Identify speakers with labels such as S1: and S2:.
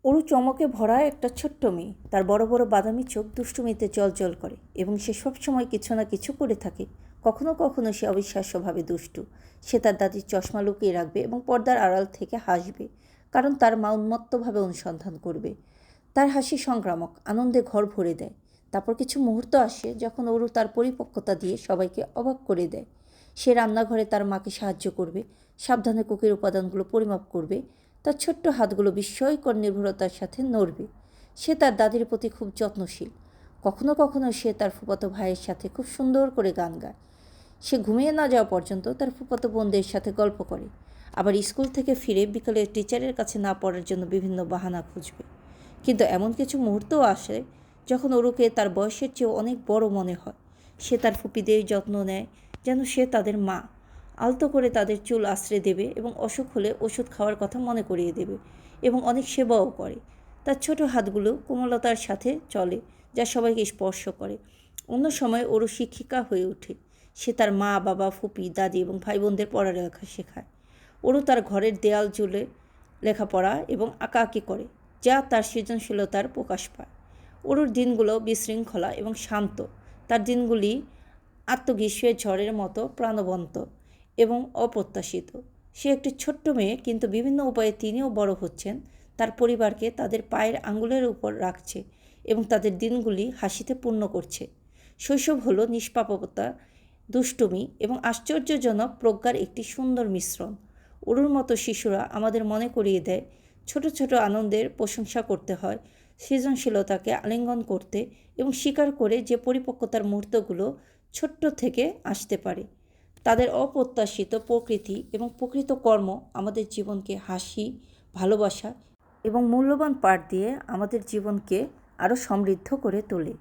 S1: অরু চমকে ভরা একটা ছোট্ট মেয়ে। তার বড় বড় বাদামি চোখ দুষ্টুমিতে জ্বলজ্বল করে এবং সে সবসময় কিছু না কিছু করে থাকে। কখনো কখনো সে অবিশ্বাস্যভাবে দুষ্টু। সে তার দাদির চশমা লুকিয়ে রাখবে এবং পর্দার আড়াল থেকে হাসবে, কারণ তার মা উন্মত্তভাবে অনুসন্ধান করবে। তার হাসি সংক্রামক, আনন্দে ঘর ভরে দেয়। তারপর কিছু মুহূর্ত আসে যখন অরু তার পরিপক্কতা দিয়ে সবাইকে অবাক করে দেয়। সে রান্নাঘরে তার মাকে সাহায্য করবে, সাবধানে কুকির উপাদানগুলো পরিমাপ করবে, তার ছোট্ট হাতগুলো বিস্ময়কর নির্ভরতার সাথে নড়বে। সে তার দাদির প্রতি খুব যত্নশীল। কখনো কখনো সে তার ফুফাতো ভাইয়ের সাথে খুব সুন্দর করে গান গায়। সে ঘুমিয়ে না যাওয়া পর্যন্ত তার ফুফাতো বোনদের সাথে গল্প করে। আবার স্কুল থেকে ফিরে বিকেলে টিচারের কাছে না পড়ার জন্য বিভিন্ন বাহানা খুঁজবে। কিন্তু এমন কিছু মুহূর্তও আসে যখন অরুকে তার বয়সের চেয়েও অনেক বড় মনে হয়। সে তার ফুপিদের যত্ন নেয় যেন সে তাদের মা। আলতো করে তাদের চুল আশ্রে দেবে এবং অসুখ হলে ওষুধ খাওয়ার কথা মনে করিয়ে দেবে এবং অনেক সেবাও করে। তার ছোট হাতগুলো কোমলতার সাথে চলে, যা সবাইকে স্পর্শ করে। অন্য সময় অরু শিক্ষিকা হয়ে ওঠে। সে তার মা, বাবা, ফুপি, দাদি এবং ভাই বোনদের পড়ালেখা শেখায়। অরু তার ঘরের দেয়াল জুড়ে লেখাপড়া এবং আঁকাআঁকি করে, যা তার সৃজনশীলতার প্রকাশ পায়। অরুর দিনগুলো বিশৃঙ্খলা এবং শান্ত। তার দিনগুলি আত্মগ্রীষ্মের ঝড়ের মতো প্রাণবন্ত এবং অপ্রত্যাশিত। সে একটি ছোট্ট মেয়ে, কিন্তু বিভিন্ন উপায়ে তিনিও বড় হচ্ছেন, তার পরিবারকে তাদের পায়ের আঙুলের উপর রাখছে এবং তাদের দিনগুলি হাসিতে পূর্ণ করছে। শৈশব হলো নিষ্পাপতা, দুষ্টুমি এবং আশ্চর্যজনক প্রজ্ঞার একটি সুন্দর মিশ্রণ। অরুর মতো শিশুরা আমাদের মনে করিয়ে দেয় ছোট ছোট আনন্দের প্রশংসা করতে হয়, সৃজনশীলতাকে আলিঙ্গন করতে এবং স্বীকার করে যে পরিপক্কতার মুহূর্তগুলো ছোট্ট থেকে আসতে পারে। তাদের অপ্রত্যাশিত প্রকৃতি এবং প্রকৃত কর্ম আমাদের জীবনকে হাসি, ভালোবাসা এবং মূল্যবান পাঠ দিয়ে আমাদের জীবনকে আরও সমৃদ্ধ করে তোলে।